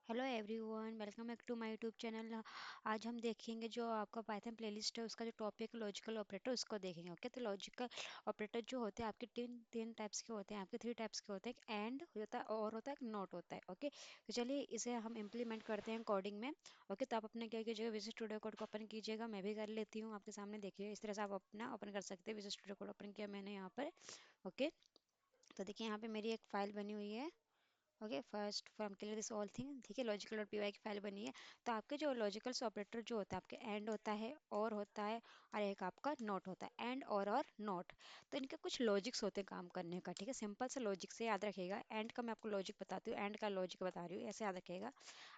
Hello everyone, welcome back to my YouTube channel. आज हम देखेंगे जो आपका पाइथन प्लेलिस्ट है उसका जो टॉपिक लॉजिकल ऑपरेटर उसको देखेंगे। ओके, तो लॉजिकल ऑपरेटर जो होते हैं आपके तीन तीन टाइप्स के होते हैं, आपके थ्री टाइप्स के होते हैं। एक एंड होता है और होता है एक नॉट होता है। ओके, तो चलिए इसे हम इम्प्लीमेंट करते हैं कोडिंग में। ओके, तो आप अपने क्या कीजिएगा, विजुअल स्टूडियो कोड को ओपन कीजिएगा। मैं भी कर लेती हूँ आपके सामने। देखिए इस तरह से आप अपना ओपन कर सकते हैं। विजुअल स्टूडियो कोड ओपन किया मैंने यहाँ पर। ओके, तो देखिए यहाँ पे मेरी एक फाइल बनी हुई है। Okay, first from clear this all thing. ठीक है, लॉजिकल डॉट पी की फाइल बनी है। तो आपके जो लॉजिकल ऑपरेटर जो होता है, आपके एंड होता है और होता है, और एक आपका नॉट होता है। एंड और नॉट, तो इनके कुछ लॉजिक्स होते हैं काम करने का। ठीक है, सिंपल से लॉजिक से याद रखिएगा। एंड का मैं आपको लॉजिक बताती हूँ, एंड का लॉजिक बता रही हूँ, ऐसे याद रखिएगा।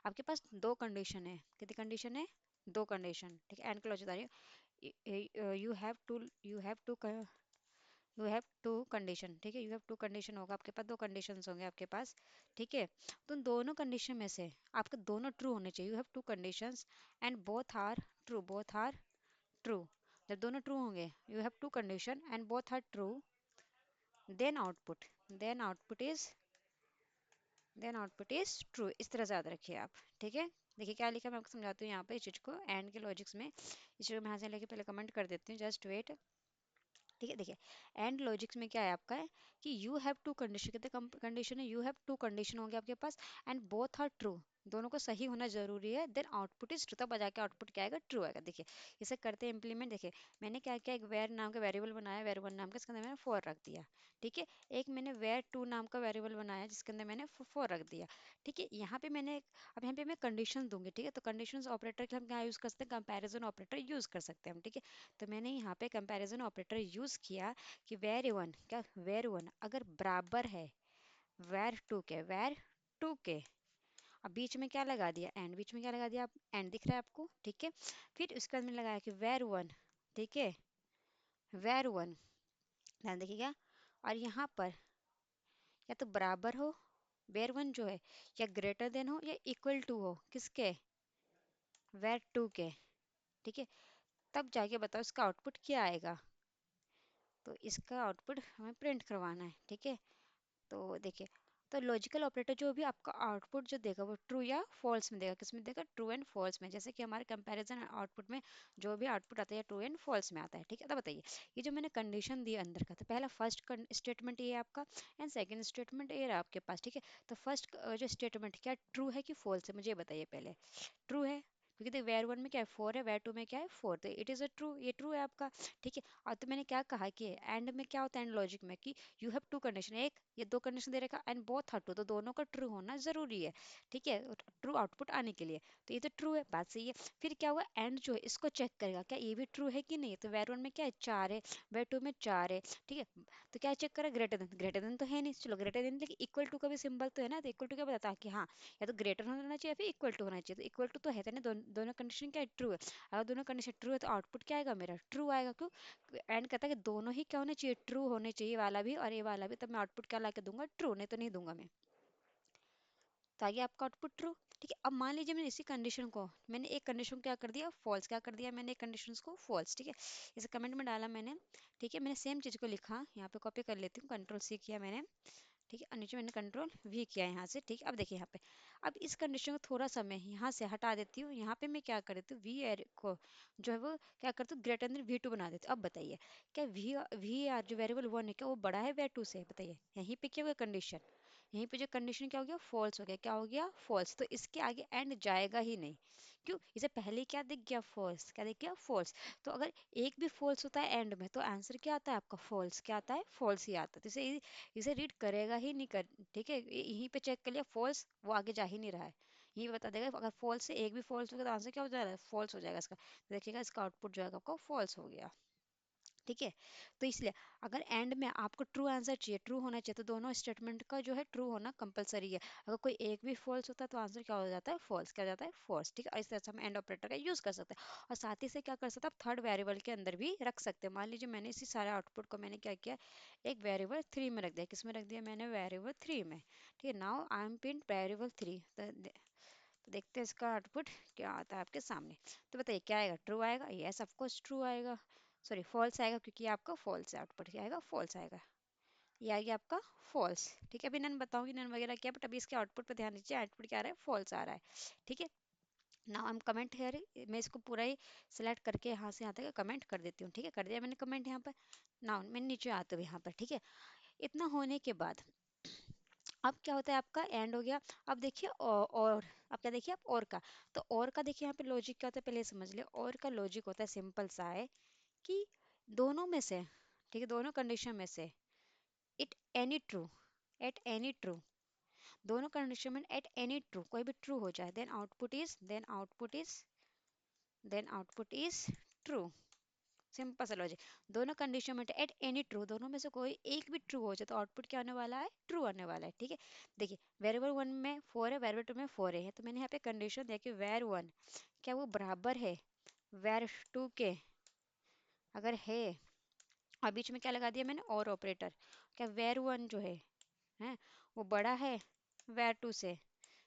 आपके पास दो कंडीशन है। कितनी कंडीशन है? दो कंडीशन। ठीक है, एंड का लॉजिक बता रही हूँ। You have two condition. ठीक है, यू हैव टू कंडीशन होगा आपके पास, दो कंडीशंस होंगे आपके पास। ठीक है, तो उन दोनों कंडीशन में से आपके दोनों ट्रू होने चाहिए। You have two conditions and both are true, both are true. जब दोनों ट्रू होंगे, you have two condition and both are true, then output then output is then output is true. इस तरह से याद रखिए आप। ठीक है, देखिए क्या लिखा, मैं आपको समझाती हूँ यहाँ पे इस चीज़ को। एंड के लॉजिक्स में इस चीज़ को मैं यहाँ से लेके पहले कमेंट कर देती हूँ, जस्ट वेट। ठीक है, देखिए एंड लॉजिक्स में क्या है आपका है कि यू हैव टू कंडीशन। कितने कंडीशन है? यू हैव टू कंडीशन होंगे आपके पास एंड बोथ आर ट्रू, दोनों को सही होना जरूरी है। देन आउटपुट इज ट्रू, तब बजा के आउटपुट क्या आएगा? ट्रू आएगा। देखिए इसे करते हैं इम्प्लीमेंट। देखिए मैंने क्या किया, एक वेर नाम का वेरिएबल बनाया, वेर वन नाम का, इसके अंदर मैंने फोर रख दिया। ठीक है, एक मैंने वेर टू नाम का वेरिएबल बनाया जिसके अंदर मैंने फोर रख दिया। ठीक है, यहाँ पे मैंने अब यहाँ पे मैं कंडीशन दूंगी। ठीक है, तो कंडीशन ऑपरेटर के हम क्या यूज कर सकते हैं? कंपैरिजन ऑपरेटर यूज कर सकते हैं हम। ठीक है, तो मैंने यहाँ पे कंपैरिजन ऑपरेटर यूज किया कि वेर वन, क्या वेर वन अगर बराबर है वेर टू के, वेर टू के। अब बीच में क्या लगा दिया? एंड। बीच में क्या लगा दिया? आप एंड दिख रहा है आपको? ठीक है, फिर उसके बाद मैंने लगाया कि वेर वन। ठीक है, वेर वन, ध्यान देखिएगा। और यहाँ पर या तो बराबर हो, वेर वन जो है, या ग्रेटर देन हो, या इक्वल टू हो किसके? वेर टू के। ठीक है, तब जाके बताओ इसका आउटपुट क्या आएगा। तो इसका आउटपुट हमें प्रिंट करवाना है। ठीक है, तो देखिए, तो लॉजिकल ऑपरेटर जो भी आपका आउटपुट जो देगा वो ट्रू या फॉल्स में देगा। किस में देगा? ट्रू एंड फॉल्स में। जैसे कि हमारे कंपैरिजन आउटपुट में जो भी आउटपुट आता है ट्रू एंड फॉल्स में आता है। ठीक है, तो बताइए ये जो मैंने कंडीशन दी अंदर का, तो पहला फर्स्ट स्टेटमेंट ये है आपका एंड सेकंड स्टेटमेंट ये रहा आपके पास। ठीक है, तो फर्स्ट जो स्टेटमेंट क्या ट्रू है कि फॉल्स है, मुझे ये बताइए पहले। ट्रू है, क्योंकि देखिए वेर वन में क्या है? फोर है, वेर टू में क्या है? फोर, तो इट इज़ अ ट्रू, ये ट्रू है आपका। ठीक है, और तो मैंने क्या कहा कि एंड में क्या होता है? एंड लॉजिक में कि यू हैव टू कंडीशन, एक ये दो कंडीशन दे रखा एंड बोथ आर ट्रू, तो दोनों का ट्रू होना जरूरी है। ठीक है, ट्रू आउटपुट आने के लिए, तो ये तो ट्रू है, बात सही है। फिर क्या हुआ? एंड जो है इसको चेक करेगा क्या ये भी ट्रू है कि नहीं। तो वेर वन में क्या है? चार है, वेर टू में चार है। ठीक है, तो क्या चेक करेगा? ग्रेटर देन, ग्रेटर देन तो है नहीं, चलो ग्रेटर देन, लेकिन इक्वल टू का भी सिंबल तो है ना, तो इक्वल टू क्या बताता है कि हाँ या तो ग्रेटर होना चाहिए या फिर इक्वल टू होना चाहिए। तो इक्वल टू तो है ना, दोनों कंडीशन क्या है? ट्रू है। अगर दोनों कंडीशन ट्रू है तो आउटपुट क्या आएगा? मेरा ट्रू आएगा। क्यों? एंड कहता है कि दोनों ही क्या होने चाहिए? ट्रू होने चाहिए, वाला भी और ये वाला भी, तब मैं आउटपुट क्या ला के दूंगा? ट्रू, नहीं तो नहीं दूंगा मैं। तो आगे आपका आउटपुट ट्रू। ठीक है, अब मान लीजिए मैंने इसी कंडीशन को, मैंने एक कंडीशन को क्या कर दिया? फॉल्स। क्या कर दिया मैंने? एक कंडीशन को फॉल्स। ठीक है, इसे कमेंट में डाला मैंने। ठीक है, मैंने सेम चीज़ को लिखा, यहाँ पे कॉपी कर लेती हूँ, कंट्रोल सी किया मैंने। ठीक है, और नीचे मैंने कंट्रोल वी किया यहाँ से। ठीक है, अब देखिए यहाँ पे, अब इस कंडीशन को थोड़ा सा मैं यहाँ से हटा देती हूँ। यहाँ पे मैं क्या कर देती हूँ? वी आर को जो है वो क्या करती हूँ? ग्रेटर देन वी टू बना देती हूँ। अब बताइए क्या वी आर जो वेरिएबल वन है क्या वो बड़ा है वे टू से? बताइए, यहीं पे क्या हुआ? कंडीशन, यहीं पे जो कंडीशन क्या हो गया? फॉल्स हो गया। क्या हो गया? फॉल्स। तो इसके आगे एंड जाएगा ही नहीं। क्यों? इसे पहले क्या दिख गया? फॉल्स। क्या दिख गया? फॉल्स। तो अगर एक भी फॉल्स होता है एंड में तो आंसर क्या आता है आपका? फॉल्स। क्या आता है? फॉल्स ही आता है। तो इसे रीड करेगा ही नहीं कर। ठीक है, यहीं पे चेक कर लिया फॉल्स, वो आगे जा ही नहीं रहा है। यही बता देगा अगर फॉल्स से एक भी फॉल्स होगा तो आंसर क्या हो जाएगा? फॉल्स हो जाएगा इसका। तो देखिएगा इसका आउटपुट जो है आपका फॉल्स हो गया। ठीक है, तो इसलिए अगर एंड में आपको ट्रू आंसर चाहिए, ट्रू होना चाहिए, तो दोनों स्टेटमेंट का जो है ट्रू होना कंपलसरी है। अगर कोई एक भी फॉल्स होता है तो आंसर क्या हो जाता है? फॉल्स। क्या हो जाता है? फॉल्स। ठीक है, इस तरह से हम एंड ऑपरेटर का यूज कर सकते हैं। और साथ ही से क्या कर सकते हैं? आप थर्ड वेरिएबल के अंदर भी रख सकते हैं। मान लीजिए मैंने इसी सारे आउटपुट को मैंने क्या किया? एक वेरिएबल थ्री में रख दिया। किस में रख दिया मैंने? वेरिएबल थ्री में। ठीक है, now I am pin variable three. तो देखते हैं इसका आउटपुट क्या आता है आपके सामने। तो बताइए क्या आएगा? ट्रू आएगा? यस ऑफ कोर्स ट्रू आएगा। सॉरी फॉल्स आएगा, क्योंकि ये आपका फॉल्स है। आउटपुट क्या आएगा? फॉल्स आएगा। ये आ गया आपका फॉल्स। ठीक है, अभी नन बताऊंगी नन वगैरह क्या, बट अभी इसके आउटपुट पे ध्यान दीजिए, आउटपुट क्या आ रहा है, फॉल्स आ रहा है। ठीक है, नाउ हम कमेंट हेयर, मैं इसको पूरा ही सिलेक्ट करके यहाँ से यहाँ तक कमेंट कर देती हूँ। ठीक है, कर दिया मैंने कमेंट यहाँ पर। नाउ मैं नीचे आती हूँ यहाँ पर। ठीक है, इतना होने के बाद अब क्या होता है, आपका एंड हो गया। अब देखिए और अब क्या देखिए आप और का, तो और का देखिए यहाँ पे लॉजिक क्या होता है, पहले समझ लिया। और का लॉजिक होता है सिंपल सा है कि दोनों में से, ठीक है, दोनों कंडीशन में से it any true, at any true, दोनों कंडीशन में एट एनी ट्रू कोई भी ट्रू हो जाए, then output is true. Simple सा लॉजिक, दोनों कंडीशन में एट एनी ट्रू, दोनों में से कोई एक भी ट्रू हो जाए तो आउटपुट क्या आने वाला है, ट्रू आने वाला है। ठीक है, देखिए वेरिएबल वन में 4 है, वेरिएबल टू में 4 है, तो मैंने यहाँ पे कंडीशन दिया कि वेर वन क्या वो बराबर है वेर टू के, अगर है, और बीच में क्या लगा दिया मैंने, और ऑपरेटर, क्या वेर वन जो है वो बड़ा है वेर टू से,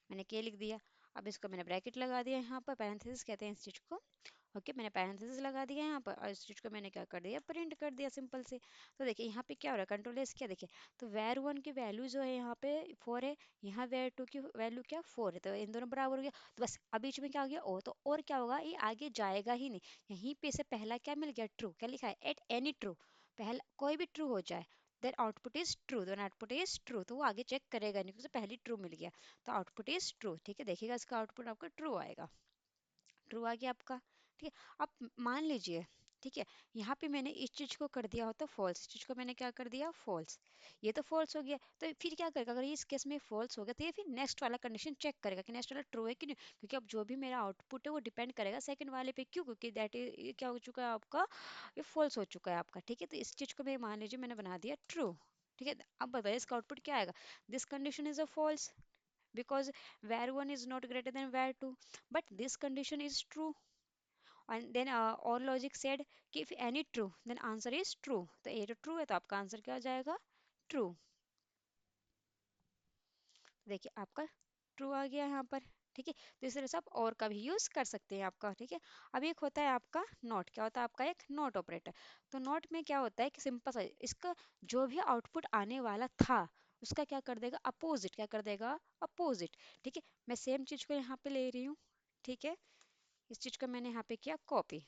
मैंने के लिख दिया। अब इसको मैंने ब्रैकेट लगा दिया यहाँ पर, पैरेंथेसिस कहते हैं इस चीज को। ओके, मैंने पैरेंथेसिस लगा दिया यहाँ पर, और इस चीज को मैंने क्या कर दिया, प्रिंट कर दिया सिंपल से। तो देखिए यहाँ पे क्या हो रहा है, कंट्रोल एस, क्या देखिए, तो वेर वन की वैल्यू जो है यहाँ पे 4 है, यहाँ वेर टू की वैल्यू क्या 4 है, तो इन दोनों बराबर हो गया। तो बस अब बीच में क्या हो गया, ओ, तो और क्या होगा, ये आगे जाएगा ही नहीं। यहीं पे से पहला क्या मिल गया, ट्रू, क्या लिखा है, एट एनी ट्रू, पहला कोई भी ट्रू हो जाए, then output is true, then output is true, तो वो आगे चेक करेगा नहीं क्योंकि पहली ट्रू मिल गया, तो आउटपुट इज ट्रू। ठीक है, देखिएगा इसका आउटपुट आपका ट्रू आएगा, ट्रू आ गया आपका। ठीक है, अब मान लीजिए, ठीक है, यहाँ पे मैंने इस चीज को कर दिया होता फॉल्स, इस चीज को मैंने क्या कर दिया, फॉल्स, ये तो फॉल्स हो गया, तो फिर क्या करेगा, अगर ये इस केस में फॉल्स हो गया तो ये फिर नेक्स्ट वाला कंडीशन चेक करेगा कि नेक्स्ट वाला ट्रू है कि नहीं, क्योंकि अब जो भी मेरा आउटपुट है वो डिपेंड करेगा सेकंड वाले पे, क्यों, क्योंकि दैट इज क्या हो चुका है आपका, ये फॉल्स हो चुका है आपका। ठीक है, तो इस चीज को मैं मान लीजिए मैंने बना दिया ट्रू। ठीक है, अब बताइए इसका आउटपुट क्या आएगा, this condition is a false because var1 is not greater than var2, but this condition is true, and then or logic said कि if any true then answer is true, तो ये तो true है तो आपका answer क्या हो जाएगा, true। देखिए आपका ट्रू आ गया यहाँ पर। ठीक है, तो इस तरह से आप और का भी यूज कर सकते हैं आपका। ठीक है, अब एक होता है आपका नॉट, क्या होता है आपका एक नॉट ऑपरेटर। तो नॉट में क्या होता है कि सिंपल सा इसका जो भी आउटपुट आने वाला था उसका क्या कर देगा, अपोजिट, क्या कर देगा, अपोजिट। ठीक है, मैं सेम चीज को यहाँ पे ले रही हूँ। ठीक है, इस चीज को मैंने यहाँ पे किया कॉपी।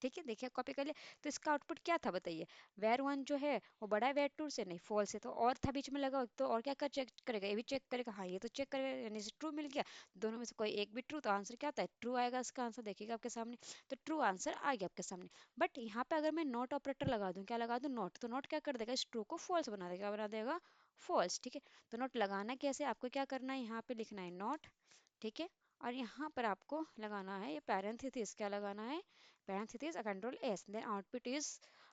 ठीक है, देखिए कॉपी कर लिया, तो इसका आउटपुट क्या था बताइए, वेर वन जो है वो बड़ा है वेर टू से, नहीं फॉल्स है, तो और था बीच में लगा, तो और क्या कर चेक करेगा, ये भी चेक करेगा, हाँ ये तो चेक करेगा, यानी से ट्रू मिल गया, दोनों में से कोई एक भी ट्रू, तो आंसर क्या आता है, ट्रू आएगा इसका आंसर, देखिएगा आपके सामने, तो ट्रू आंसर आ गया आपके सामने। बट यहाँ पे अगर मैं नॉट ऑपरेटर लगा दूं, क्या लगा दूं, नॉट, तो नॉट क्या कर देगा, इस ट्रू को फॉल्स बना देगा, बना देगा फॉल्स। ठीक है, तो नॉट लगाना कैसे, आपको क्या करना है, यहाँ पे लिखना है नॉट। ठीक है, और यहाँ पर आपको लगाना है ये पैरेंथेसिस, क्या लगाना है, parenthesis control S, then output is,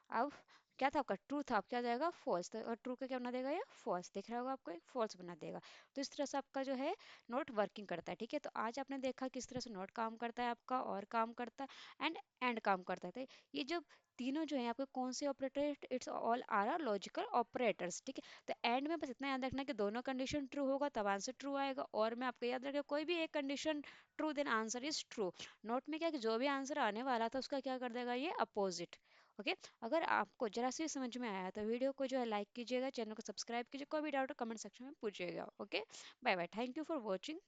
अब क्या था आपका ट्रू था, अब क्या जाएगा फॉल्स, तो और ट्रू का क्या बना देगा, ये फॉल्स दिख रहा होगा आपको, फॉल्स बना देगा। तो इस तरह से आपका जो है नोट वर्किंग करता है। ठीक है, तो आज आपने देखा किस तरह से नोट काम करता है आपका, और काम करता है एंड काम करता है। तो ये जो तीनों जो है आपके कौन से operator, it's all are are logical operators. ठीक है, तो एंड में बस इतना याद रखना कि दोनों कंडीशन ट्रू होगा तब आंसर ट्रू आएगा, और मैं आपको याद रखिए कोई भी एक condition true then answer is true. Note में क्या है कि जो भी आंसर आने वाला था उसका क्या कर देगा, ये अपोजिट। ओके, अगर आपको जरा सी समझ में आया तो वीडियो को जो है लाइक कीजिएगा, चैनल को सब्सक्राइब कीजिए, कोई भी डाउट हो कमेंट सेक्शन में पूछिएगा। Okay, bye bye, thank you for watching.